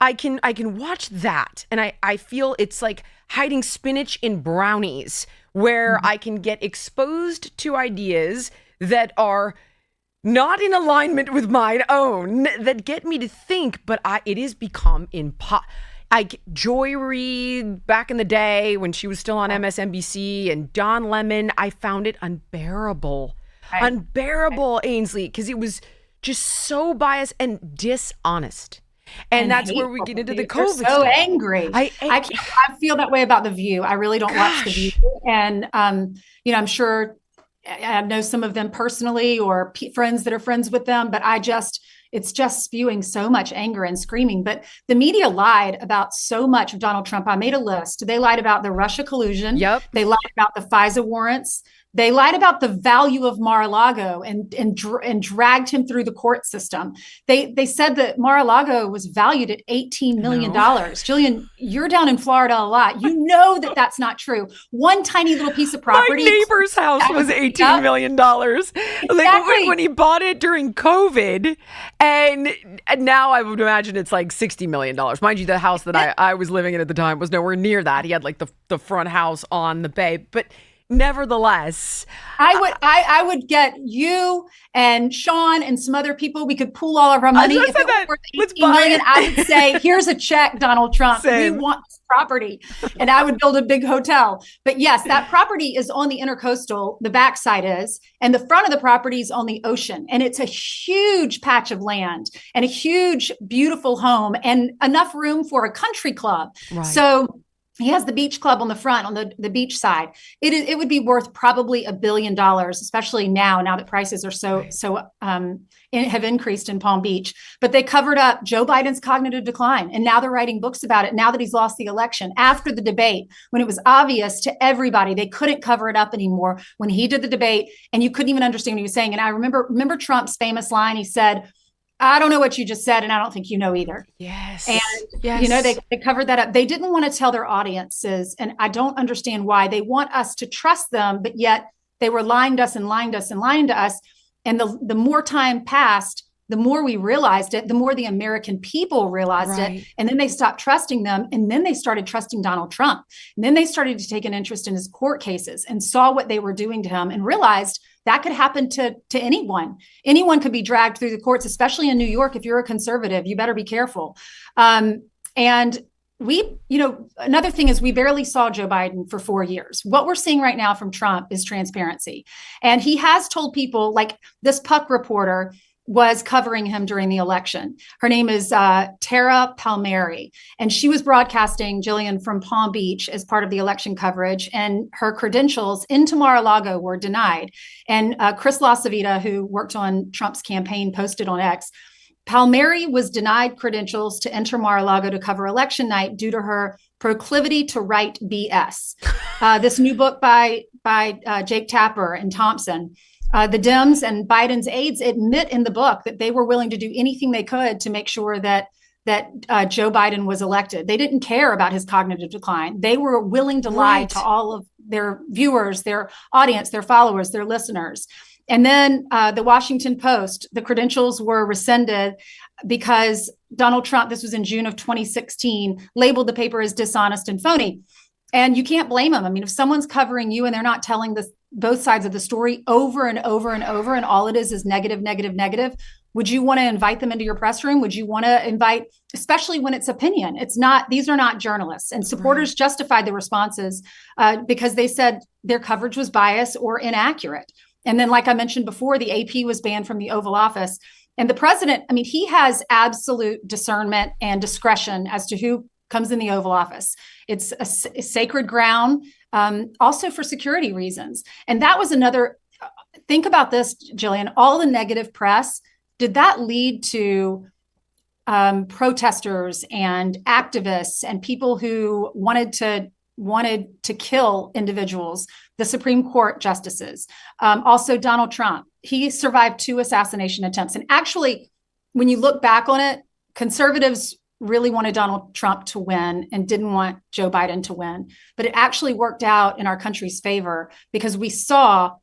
I can watch that, and I feel it's like hiding spinach in brownies, where I can get exposed to ideas that are not in alignment with mine own, that get me to think, but it has become like Joy Reid back in the day when she was still on MSNBC, and Don Lemon, I found it unbearable. Unbearable, Ainsley, because it was just so biased and dishonest. And that's where we get into the COVID They're so stuff. angry. I feel that way about The View. I really don't watch The View. And, I'm sure I know some of them personally, or friends that are friends with them, but it's just spewing so much anger and screaming. But the media lied about so much of Donald Trump. I made a list. They lied about the Russia collusion. Yep. They lied about the FISA warrants. They lied about the value of Mar-a-Lago and dragged him through the court system. They said that Mar-a-Lago was valued at $18 million. Jillian, you're down in Florida a lot. You know that that's not true. One tiny little piece of property. My neighbor's house was $18 million. Exactly. Like when he bought it during COVID, and now I would imagine it's like $60 million. Mind you, the house that I was living in at the time was nowhere near that. He had like the front house on the bay, but nevertheless, I would get you and Sean and some other people. We could pool all of our money. If it were worth $18 million, I would say, here's a check, Donald Trump. Same. We want this property. And I would build a big hotel. But yes, that property is on the intercoastal. The backside is, and the front of the property is on the ocean. And it's a huge patch of land and a huge, beautiful home and enough room for a country club. Right. So he has the beach club on the front, on the beach side. It would be worth probably $1 billion, especially now that prices are have increased in Palm Beach. But they covered up Joe Biden's cognitive decline, and now they're writing books about it. Now that he's lost the election, after the debate, when it was obvious to everybody, they couldn't cover it up anymore. When he did the debate, and you couldn't even understand what he was saying. And I remember Trump's famous line. He said, I don't know what you just said, and I don't think you know either. Yes. And, yes. They covered that up. They didn't want to tell their audiences, and I don't understand why. They want us to trust them, but yet they were lying to us and lying to us and lying to us. And the more time passed, the more we realized it, the more the American people realized it. And then they stopped trusting them. And then they started trusting Donald Trump. And then they started to take an interest in his court cases and saw what they were doing to him and realized that could happen to anyone. Anyone could be dragged through the courts, especially in New York. If you're a conservative, you better be careful. And we, another thing is we barely saw Joe Biden for 4 years. What we're seeing right now from Trump is transparency. And he has told people, like this Puck reporter was covering him during the election. Her name is Tara Palmieri, and she was broadcasting, Jillian, from Palm Beach as part of the election coverage, and her credentials into Mar-a-Lago were denied. And Chris LaCivita, who worked on Trump's campaign, posted on X, Palmieri was denied credentials to enter Mar-a-Lago to cover election night due to her proclivity to write BS. This new book by Jake Tapper and Thompson. The Dems and Biden's aides admit in the book that they were willing to do anything they could to make sure that Joe Biden was elected. They didn't care about his cognitive decline. They were willing to lie to all of their viewers, their audience, their followers, their listeners. And then the Washington Post, the credentials were rescinded because Donald Trump, this was in June of 2016, labeled the paper as dishonest and phony. And you can't blame them. I mean, if someone's covering you and they're not telling both sides of the story over and over and over, and all it is negative, negative, negative, would you want to invite them into your press room? Would you want to invite, especially when it's opinion? These are not journalists. And supporters justified the responses because they said their coverage was biased or inaccurate. And then, like I mentioned before, the AP was banned from the Oval Office. And the president, I mean, he has absolute discernment and discretion as to who comes in the Oval Office. It's a sacred ground, also for security reasons. And that was another, think about this, Jillian, all the negative press, did that lead to protesters and activists and people who wanted to kill individuals, the Supreme Court justices, also Donald Trump? He survived 2 assassination attempts. And actually, when you look back on it, conservatives really wanted Donald Trump to win and didn't want Joe Biden to win. But it actually worked out in our country's favor because we saw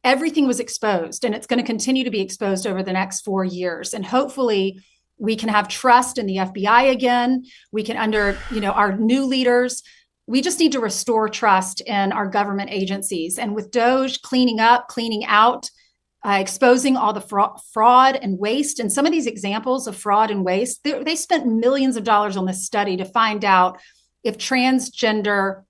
everything was exposed, and it's going to continue to be exposed over the next 4 years. And hopefully We can have trust in the FBI again. We can, under, our new leaders, we just need to restore trust in our government agencies. And with DOJ cleaning up, cleaning out, exposing all the fraud and waste. And some of these examples of fraud and waste, they spent millions of dollars on this study to find out if transgender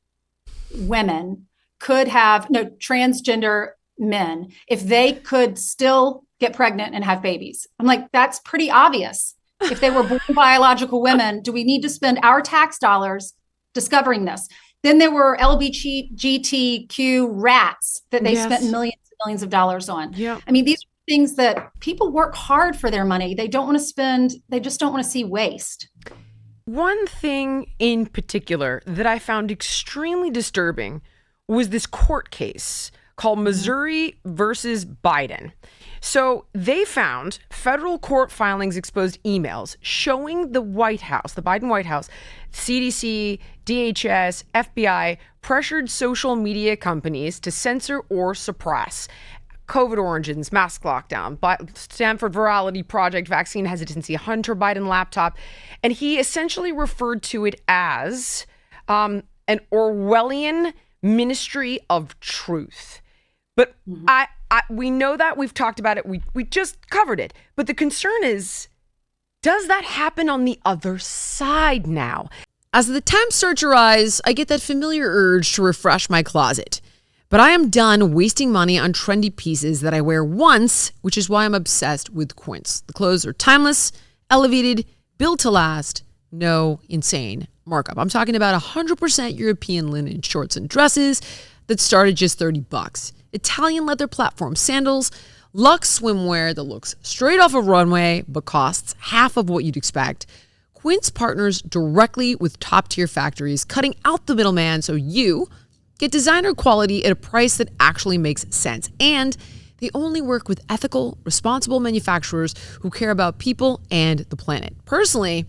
women could have, no, transgender men, if they could still get pregnant and have babies. I'm like, that's pretty obvious. If they were born biological women, do we need to spend our tax dollars discovering this? Then there were LGBTQ rats that they spent millions of dollars on. Yeah. I mean, these are things that people work hard for their money. They don't want to spend, they just don't want to see waste. One thing in particular that I found extremely disturbing was this court case called Missouri versus Biden. So they found federal court filings exposed emails showing the White House, the Biden White House, CDC, DHS, FBI pressured social media companies to censor or suppress COVID origins, mask lockdown, Stanford Virality Project, vaccine hesitancy, Hunter Biden laptop. And he essentially referred to it as an Orwellian ministry of truth. But we know that, we've talked about it, we just covered it. But the concern is, does that happen on the other side now? As the temps start to rise, I get that familiar urge to refresh my closet. But I am done wasting money on trendy pieces that I wear once, which is why I'm obsessed with Quince. The clothes are timeless, elevated, built to last, no insane markup. I'm talking about 100% European linen shorts and dresses that start at just $30. Italian leather platform sandals, luxe swimwear that looks straight off a runway but costs half of what you'd expect. Quince partners directly with top-tier factories, cutting out the middleman so you get designer quality at a price that actually makes sense. And they only work with ethical, responsible manufacturers who care about people and the planet. Personally,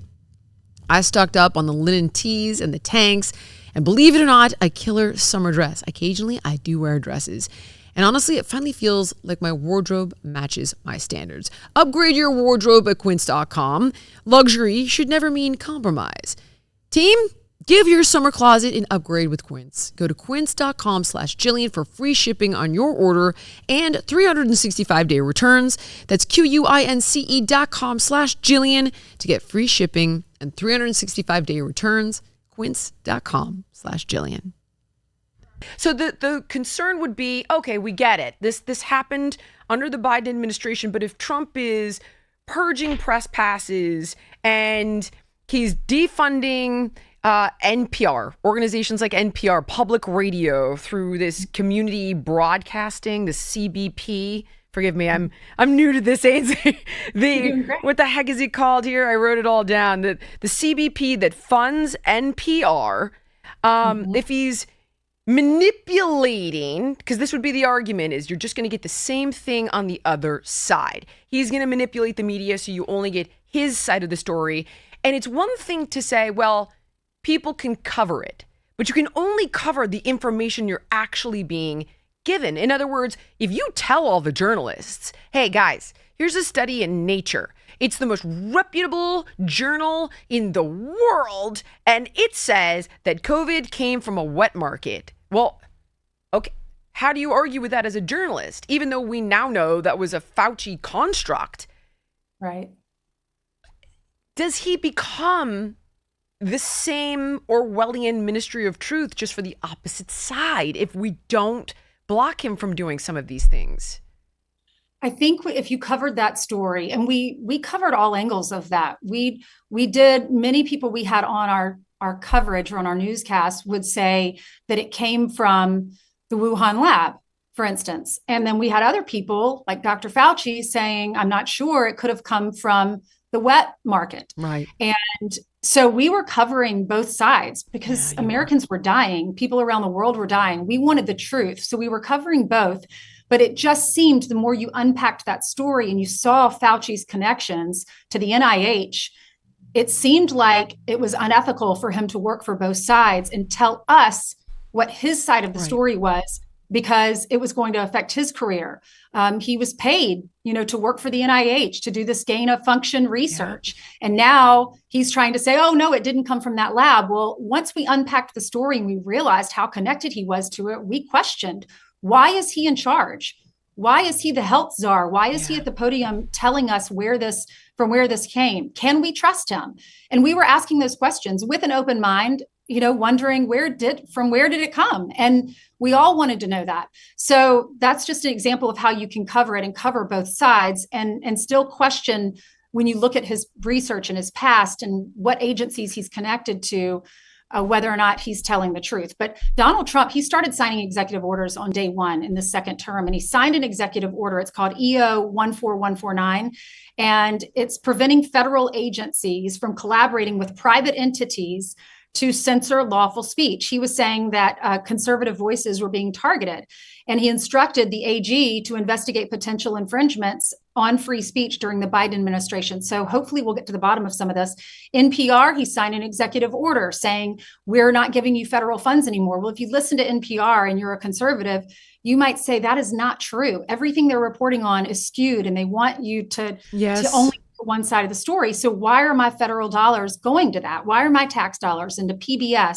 I stocked up on the linen tees and the tanks, and believe it or not, a killer summer dress. Occasionally, I do wear dresses. And honestly, it finally feels like my wardrobe matches my standards. Upgrade your wardrobe at quince.com. Luxury should never mean compromise. Team, give your summer closet an upgrade with Quince. Go to quince.com/Jillian for free shipping on your order and 365-day returns. That's QUINCE.com/Jillian to get free shipping and 365-day returns. Quince.com/Jillian. So the concern would be, okay, we get it. This happened under the Biden administration, but if Trump is purging press passes and he's defunding NPR, organizations like NPR, public radio, through this community broadcasting, the CBP. Forgive me, I'm new to this, Ainsley. What the heck is it called here? I wrote it all down. The CBP that funds NPR. If he's manipulating, because this would be the argument, is you're just going to get the same thing on the other side. He's going to manipulate the media so you only get his side of the story. And it's one thing to say, well, people can cover it, but you can only cover the information you're actually being given. In other words, if you tell all the journalists, hey guys, here's a study in Nature. It's the most reputable journal in the world, and it says that COVID came from a wet market. Well, okay, how do you argue with that as a journalist, even though we now know that was a Fauci construct? Right. Does he become the same Orwellian ministry of truth just for the opposite side if we don't block him from doing some of these things? I think if you covered that story, and we covered all angles of that, we did, many people we had on our coverage or on our newscast would say that it came from the Wuhan lab, for instance. And then we had other people like Dr. Fauci saying, I'm not sure, it could have come from the wet market. Right. And so we were covering both sides because Americans were dying. People around the world were dying. We wanted the truth. So we were covering both. But it just seemed, the more you unpacked that story and you saw Fauci's connections to the NIH, it seemed like it was unethical for him to work for both sides and tell us what his side of the story was because it was going to affect his career. He was paid, to work for the NIH to do this gain of function research. Yeah. And now he's trying to say, oh, no, it didn't come from that lab. Well, once we unpacked the story and we realized how connected he was to it, we questioned, why is he in charge? Why is he the health czar? Why is he at the podium telling us where this came? Can we trust him? And we were asking those questions with an open mind, wondering from where did it come? And we all wanted to know that. So that's just an example of how you can cover it and cover both sides and still question when you look at his research and his past and what agencies he's connected to, whether or not he's telling the truth. But Donald Trump, he started signing executive orders on day one in the second term, and he signed an executive order. It's called EO 14149, and it's preventing federal agencies from collaborating with private entities to censor lawful speech. He was saying that conservative voices were being targeted, and he instructed the AG to investigate potential infringements on free speech during the Biden administration. So hopefully we'll get to the bottom of some of this. NPR, he signed an executive order saying, we're not giving you federal funds anymore. Well, if you listen to NPR and you're a conservative, you might say that is not true. Everything they're reporting on is skewed, and they want you to only one side of the story. So why are my federal dollars going to that? Why are my tax dollars into PBS?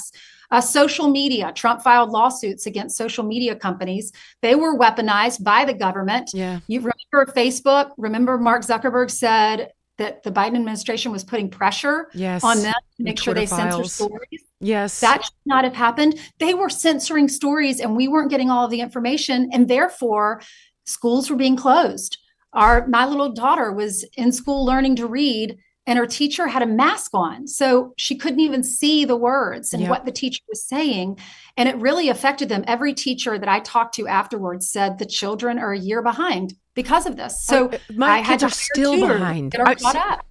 Social media, Trump filed lawsuits against social media companies. They were weaponized by the government. Yeah. You remember Facebook? Remember Mark Zuckerberg said that the Biden administration was putting pressure on them to make sure they censor stories? Yes. That should not have happened. They were censoring stories and we weren't getting all of the information, and therefore schools were being closed. My little daughter was in school learning to read, and her teacher had a mask on. So she couldn't even see the words and what the teacher was saying. And it really affected them. Every teacher that I talked to afterwards said the children are a year behind because of this. So my kids are still behind. Caught up.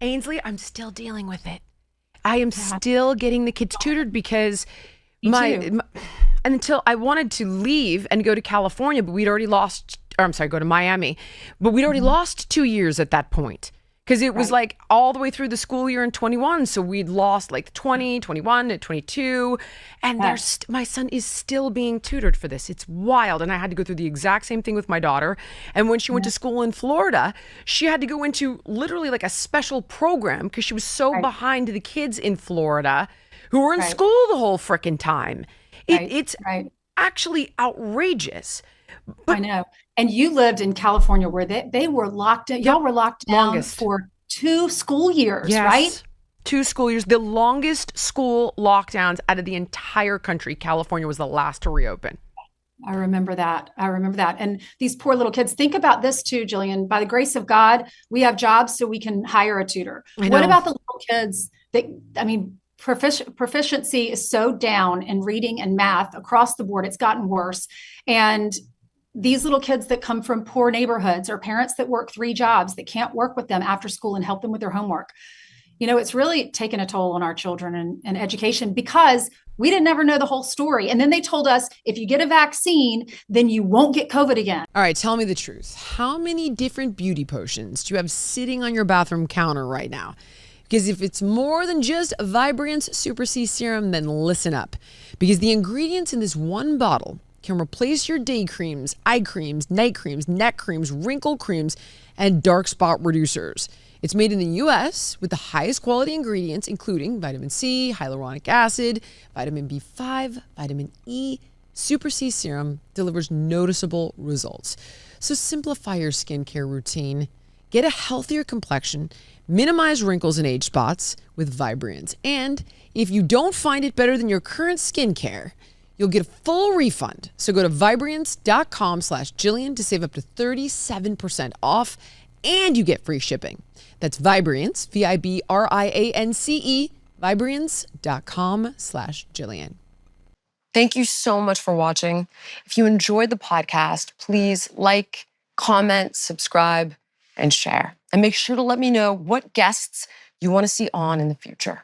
Ainsley, I'm still dealing with it. I am still getting the kids tutored because until I wanted to leave and go to California, but we'd already go to Miami, but we'd already lost 2 years at that point. Because it was like all the way through the school year in 21. So we'd lost like 20, 21, and 22. And my son is still being tutored for this. It's wild. And I had to go through the exact same thing with my daughter. And when she went to school in Florida, she had to go into literally like a special program because she was so behind the kids in Florida who were in school the whole frickin' time. It's actually outrageous. But, I know. And you lived in California where they were locked down. Y'all were locked down for 2 school years, right? 2 school years. The longest school lockdowns out of the entire country. California was the last to reopen. I remember that. And these poor little kids, think about this too, Jillian. By the grace of God, we have jobs so we can hire a tutor. What about the little kids proficiency is so down in reading and math across the board. It's gotten worse. And these little kids that come from poor neighborhoods or parents that work 3 jobs that can't work with them after school and help them with their homework. It's really taken a toll on our children and education because we didn't ever know the whole story. And then they told us, if you get a vaccine, then you won't get COVID again. All right, tell me the truth. How many different beauty potions do you have sitting on your bathroom counter right now? Because if it's more than just Vibriance Super C Serum, then listen up. Because the ingredients in this one bottle can replace your day creams, eye creams, night creams, neck creams, wrinkle creams, and dark spot reducers. It's made in the U.S. with the highest quality ingredients, including vitamin C, hyaluronic acid, vitamin B5, vitamin E. Super C Serum delivers noticeable results. So simplify your skincare routine. Get a healthier complexion, minimize wrinkles and age spots with Vibriance. And if you don't find it better than your current skincare, you'll get a full refund. So go to Vibriance.com/Jillian to save up to 37% off, and you get free shipping. That's Vibriance, Vibriance, Vibriance.com/Jillian. Thank you so much for watching. If you enjoyed the podcast, please like, comment, subscribe, and share. And make sure to let me know what guests you want to see on in the future.